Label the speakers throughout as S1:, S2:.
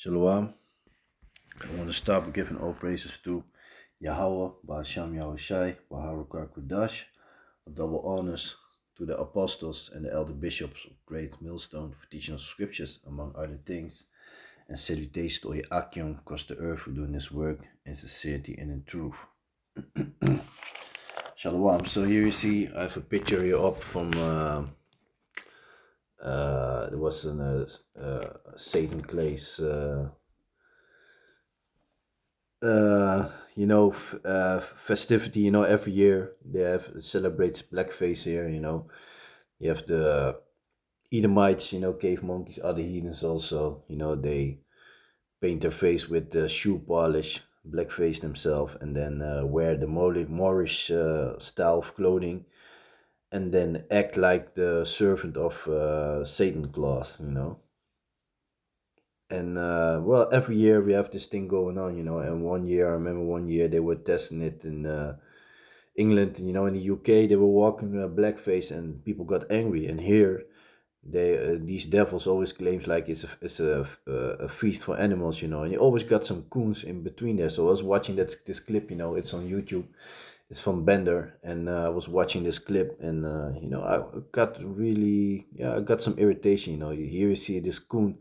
S1: Shalom. I want to start by giving all praises to Yahweh, Ba'asham Yahushai, Baharuka Kudash. Double honors to the apostles and the elder bishops of Great Millstone for teaching us scriptures, among other things. And salutations to all Akim across the earth for doing this work in sincerity and in truth. Shalom. So here you see, I have a picture here up from, there was Satan Clay's festivity. Every year they have celebrates blackface here. You have the Edomites, cave monkeys, other heathens also. They paint their face with shoe polish, blackface themselves, and then wear the Moorish style of clothing, and then act like the servant of Satan Claus. And well, every year we have this thing going on. And I remember one year they were testing it in England, in the UK, they were walking blackface and people got angry. And here, these devils always claims like it's a feast for animals. And you always got some coons in between there. So I was watching this clip, it's on YouTube. It's from Bender, and I was watching this clip, and I got really, I got some irritation. Here you see this coon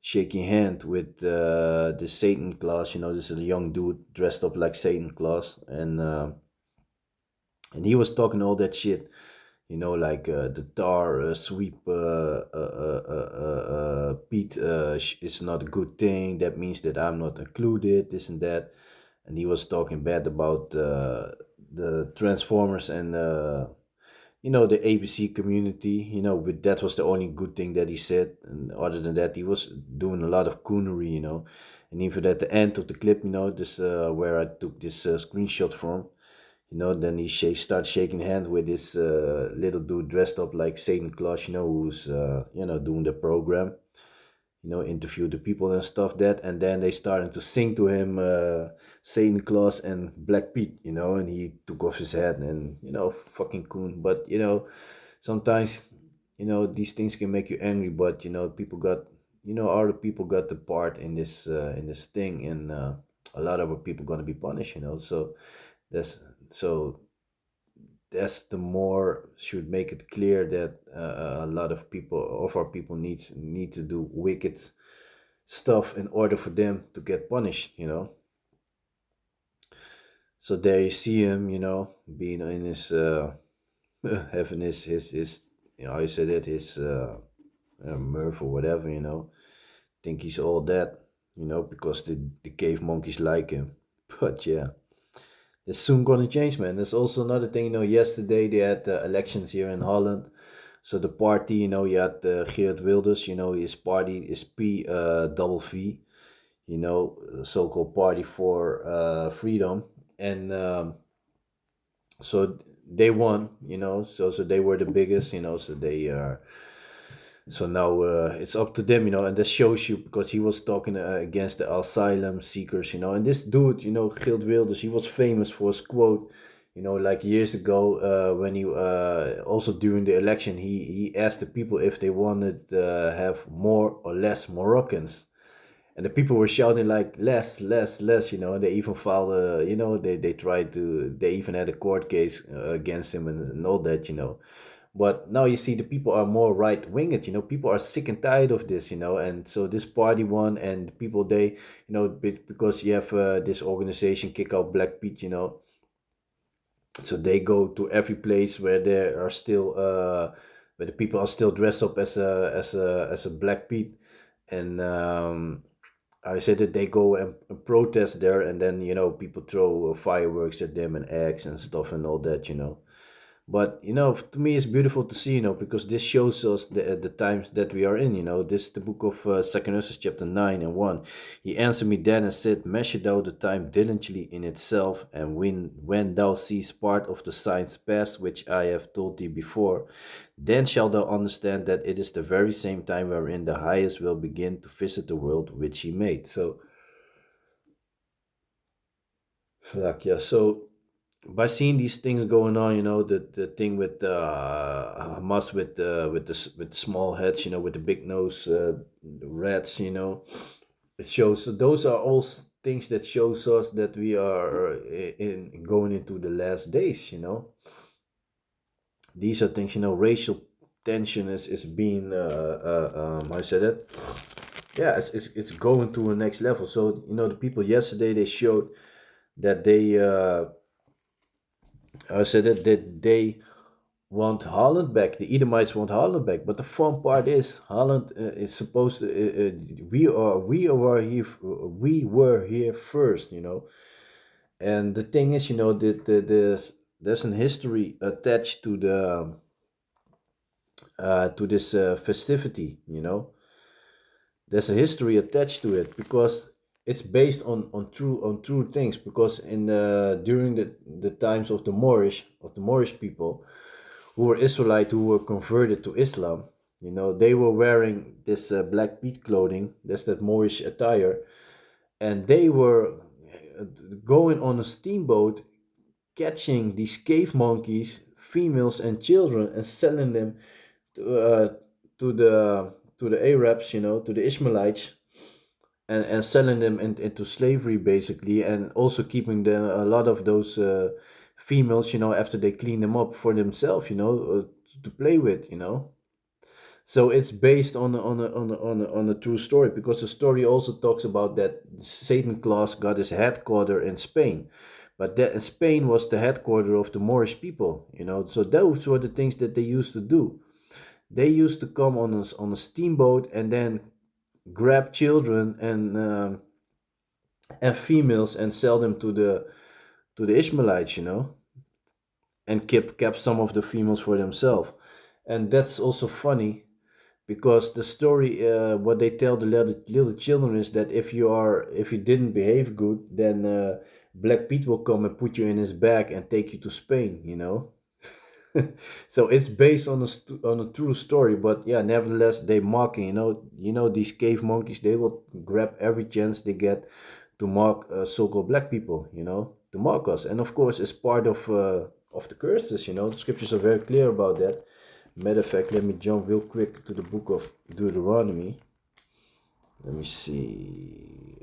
S1: shaking hand with the Satan Claus. This is a young dude dressed up like Satan Claus, and he was talking all that shit. Like the tar sweep Pete is not a good thing. That means that I'm not included. This and that, and he was talking bad about the Transformers and the ABC community. But that was the only good thing that he said. And other than that, he was doing a lot of coonery. And even at the end of the clip, this where I took this screenshot from, then he starts shaking hand with this little dude dressed up like Satan Claus, who's doing the program, interview the people and stuff that, and then they started to sing to him Satan Claus and Black Pete, and he took off his hat and fucking coon. But sometimes these things can make you angry, but people got other people got the part in this thing, and a lot of our people gonna be punished, so that's so that's the more should make it clear that a lot of our people need to do wicked stuff in order for them to get punished. So there you see him, being in his having his how you said it, his mirth or whatever. Think he's all that, because the cave monkeys like him. But yeah, it's soon gonna change, man. There's also another thing, yesterday they had elections here in Holland. So the party, you had Geert Wilders, his party is P double V, so-called Party for Freedom. And so they won, so they were the biggest, so they are. So now it's up to them, and that shows you because he was talking against the asylum seekers, and this dude, Geert Wilders, he was famous for his quote, like years ago when he also during the election, he asked the people if they wanted to have more or less Moroccans. And the people were shouting like less, less, less, and they even filed they even had a court case against him and all that. But now you see the people are more right winged, people are sick and tired of this, and so this party won, and people because you have this organization Kick Out Black Pete, so they go to every place where there are still where the people are still dressed up as a Black Pete, and I said that they go and protest there, and then people throw fireworks at them and eggs and stuff and all that. But to me, it's beautiful to see, because this shows us the times that we are in. This is the book of Second Esdras, chapter 9 and 1. He answered me then and said, "Measure thou the time diligently in itself, and when thou seest part of the signs past which I have told thee before, then shalt thou understand that it is the very same time wherein the highest will begin to visit the world which he made." So, like, yeah, so by seeing these things going on, the thing with Hamas with the small heads, with the big nose rats, it shows, so those are all things that shows us that we are in going into the last days, these are things, racial tension is being how I said it, yeah, it's going to a next level. So the people yesterday, they showed that they I said that they want Holland back. The Edomites want Holland back. But the fun part is Holland is supposed to. We were here first. And the thing is, that there's an history attached to this festivity. There's a history attached to it because it's based on true things. Because in the during the times of the Moorish people, who were Israelite, who were converted to Islam. They were wearing this black peat clothing, that's that Moorish attire, and they were going on a steamboat, catching these cave monkeys, females and children, and selling them to the Arabs, to the Ishmaelites, and selling them into slavery basically, and also keeping a lot of those females, after they clean them up for themselves, to play with. So it's based on a true story, because the story also talks about that Satan Claus got his headquarter in Spain, but that Spain was the headquarter of the Moorish people. So those were the things that they used to do. They used to come on a steamboat and then grab children and females and sell them to the Ishmaelites, and kept some of the females for themselves. And that's also funny, because the story, what they tell the little children, is that if you didn't behave good, then Black Pete will come and put you in his bag and take you to Spain. So it's based on a true story, but yeah, nevertheless, they mocking. These cave monkeys, they will grab every chance they get to mock so-called black people. To mock us, and of course, it's part of the curses. The scriptures are very clear about that. Matter of fact, let me jump real quick to the book of Deuteronomy. Let me see.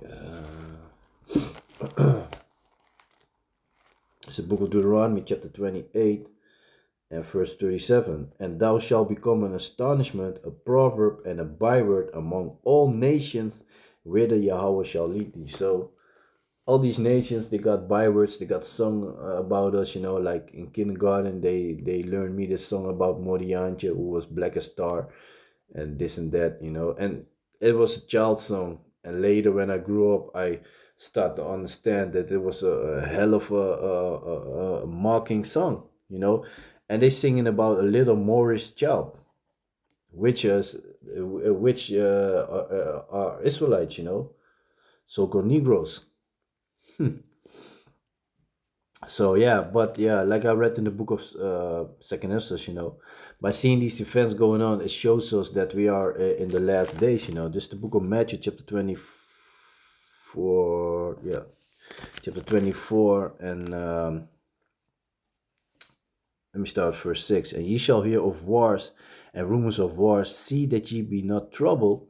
S1: It's the book of Deuteronomy, chapter 28. And verse 37, and thou shalt become an astonishment, a proverb, and a byword among all nations, whither Yahweh shall lead thee. So all these nations, they got bywords, they got sung about us, like in kindergarten, they learned me this song about Moriantje, who was black as tar, and this and that, and it was a child song. And later, when I grew up, I start to understand that it was a hell of a mocking song, and they singing about a little Moorish child, which is which are Israelites, so-called Negroes. So yeah, but yeah, like I read in the book of Second Esdras, by seeing these events going on, it shows us that we are in the last days. This is the book of Matthew, chapter 24. Yeah, chapter 24, and let me start with verse 6. And ye shall hear of wars and rumors of wars. See that ye be not troubled,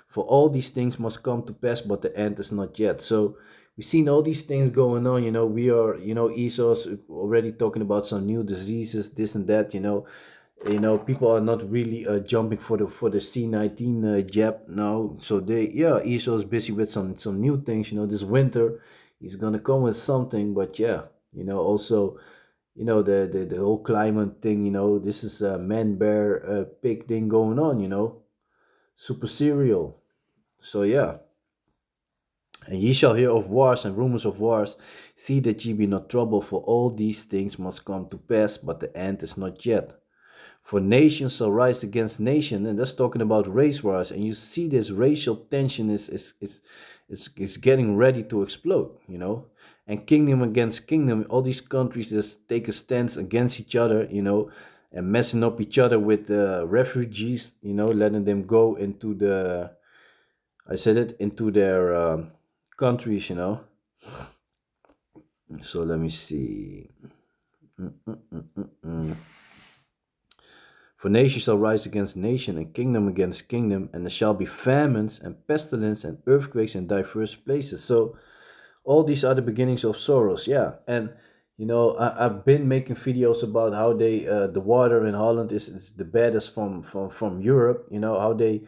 S1: for all these things must come to pass, but the end is not yet. So we've seen all these things going on. We are, Esau's already talking about some new diseases, this and that. People are not really jumping for the C19 jab now. So Esau is busy with some new things. This winter he's gonna come with something, but yeah, also. The whole climate thing. This is a man bear pig thing going on. Super serial. So yeah. And ye shall hear of wars and rumors of wars. See that ye be not troubled, for all these things must come to pass, but the end is not yet. For nation shall rise against nation, and that's talking about race wars. And you see this racial tension is getting ready to explode, And kingdom against kingdom, all these countries just take a stance against each other, and messing up each other with refugees, letting them go into into their countries, So let me see. For nation shall rise against nation, and kingdom against kingdom, and there shall be famines and pestilence and earthquakes in diverse places. So all these are the beginnings of sorrows, yeah. And I've been making videos about how the water in Holland is the baddest from Europe. How they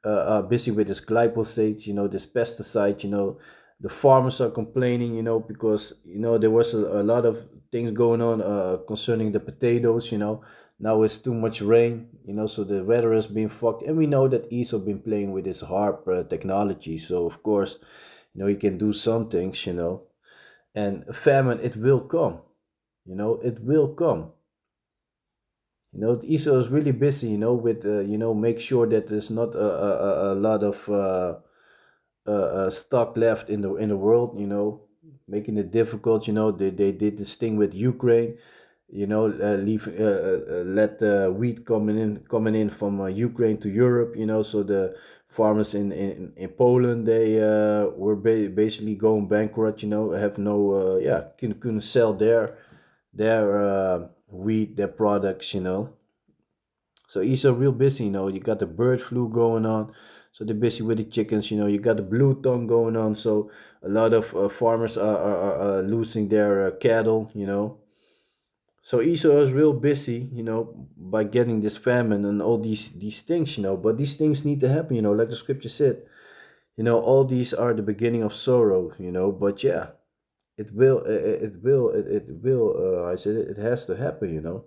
S1: are busy with this glyphosate, this pesticide. The farmers are complaining, because there was a lot of things going on concerning the potatoes. Now it's too much rain, so the weather has been fucked, and we know that ESO been playing with this harp technology. So of course, you can do some things, and famine, it will come. It will come. ESO is really busy, with make sure that there's not a lot of stock left in the world. Making it difficult. They did this thing with Ukraine. Let wheat coming in from Ukraine to Europe. So the farmers in Poland, they were basically going bankrupt. Have no couldn't sell their wheat, their products. So he's a real busy. You got the bird flu going on, so they're busy with the chickens. You got the blue tongue going on, so a lot of farmers are losing their cattle. So Esau is real busy, by getting this famine and all these things. But these things need to happen. Like the scripture said. All these are the beginning of sorrow. But yeah, it will. I said it has to happen.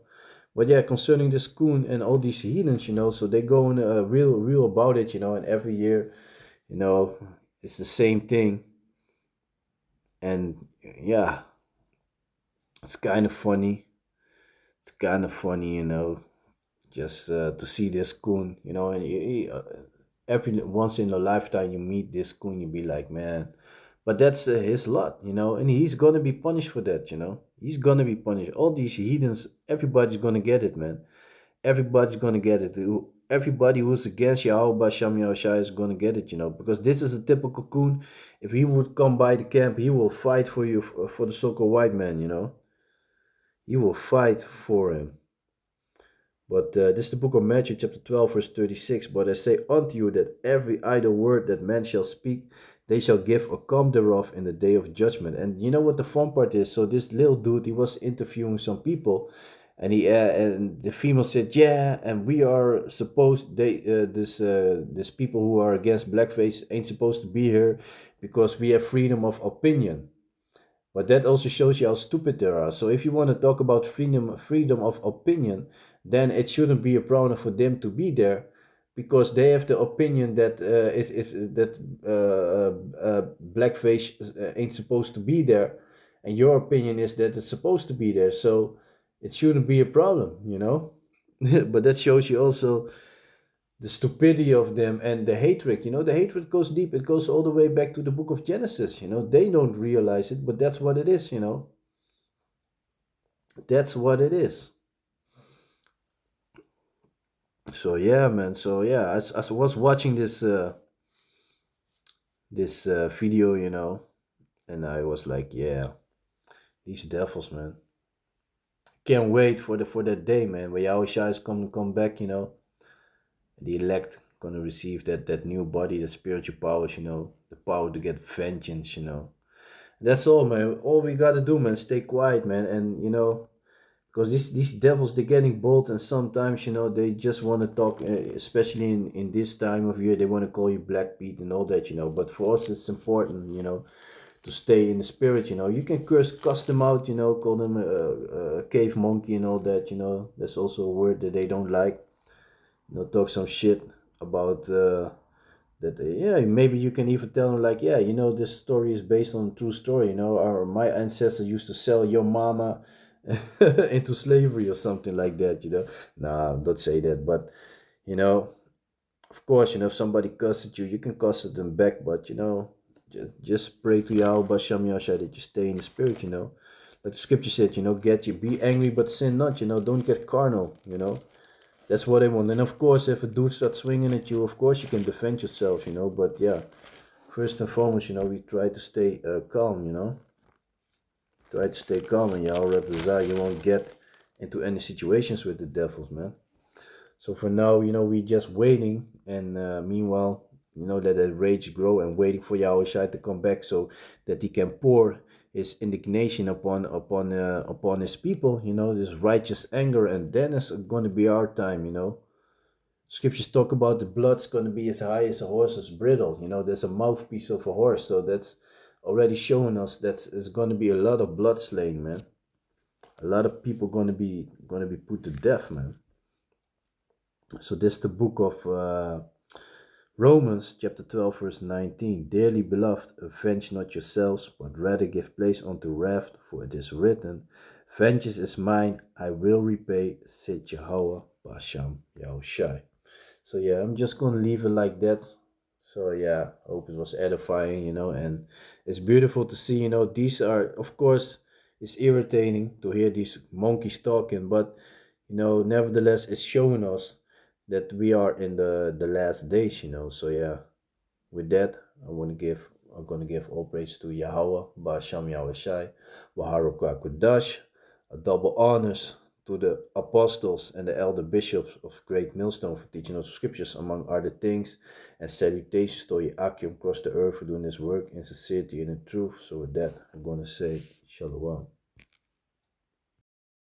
S1: But yeah, concerning this coon and all these heathens, so they going real about it. And every year, you know, it's the same thing. And yeah, it's kind of funny. It's kind of funny, just to see this coon, and every once in a lifetime you meet this coon, you be like, man. But that's his lot, and he's gonna be punished for that. He's gonna be punished. All these heathens, everybody's gonna get it, man. Everybody's gonna get it. Everybody who's against Yahweh Shem Yahushua is gonna get it, because this is a typical coon. If he would come by the camp, he will fight for you, for the so-called white man, He will fight for him. But this is the book of Matthew, chapter 12, verse 36. But I say unto you that every idle word that man shall speak, they shall give account thereof in the day of judgment. And you know what the fun part is? So this little dude, he was interviewing some people, and and the female said, "Yeah, and we are supposed this people who are against blackface ain't supposed to be here because we have freedom of opinion." But that also shows you how stupid they are. So if you want to talk about freedom of opinion, then it shouldn't be a problem for them to be there, because they have the opinion that blackface ain't supposed to be there, and your opinion is that it's supposed to be there. So it shouldn't be a problem. But that shows you also the stupidity of them and the hatred. The hatred goes deep. It goes all the way back to the book of Genesis. They don't realize it, but that's what it is. That's what it is. So yeah, man. So yeah, as I was watching this video, and I was like, yeah, these devils, man. Can't wait for that day, man, where Yahushua is come back. The elect gonna receive that new body, the spiritual powers. The power to get vengeance. That's all, man. All we gotta do, man, stay quiet, man, and because these devils, they're getting bold, and sometimes they just want to talk, especially in this time of year, they want to call you Black Pete and all that. But for us, it's important, to stay in the spirit. You can cuss them out, call them a cave monkey and all that. That's also a word that they don't like. Talk some shit about. That yeah, maybe you can even tell them like, yeah, this story is based on a true story. Or my ancestors used to sell your mama into slavery or something like that. Nah, don't say that. But you know of course, if somebody cusses at you, you can cuss at them back. But just pray to Yahweh Shem Yahshua that you stay in the spirit. Like the scripture said, be angry but sin not. Don't get carnal. That's what I want. And of course, if a dude starts swinging at you, of course you can defend yourself, But yeah, first and foremost, we try to stay calm, Try to stay calm, and you won't get into any situations with the devils, man. So for now, we just waiting, and meanwhile, let that rage grow and waiting for Yahushua to come back so that he can pour his indignation upon his people, this righteous anger, and then it's going to be our time, Scriptures talk about the blood's going to be as high as a horse's bridle. There's a mouthpiece of a horse, so that's already showing us that there's going to be a lot of blood slain, man. A lot of people going to be put to death, man. So this is the book of Romans chapter 12 verse 19. Dearly beloved, avenge not yourselves, but rather give place unto wrath, for it is written, vengeance is mine, I will repay, said Jehovah Basham Yahushai. So yeah, I'm just gonna leave it like that. So yeah, hope it was edifying, and it's beautiful to see, these are, of course, it's irritating to hear these monkeys talking, but nevertheless, it's showing us that we are in the last days, So yeah, with that, I'm gonna give all praise to Yahweh, Ba'asham Yahushai, Waharuka Kudash, a double honors to the apostles and the elder bishops of Great Millstone for teaching us scriptures among other things, and salutations to Yakim across the earth for doing this work in sincerity and in truth. So with that, I'm gonna say Shalom.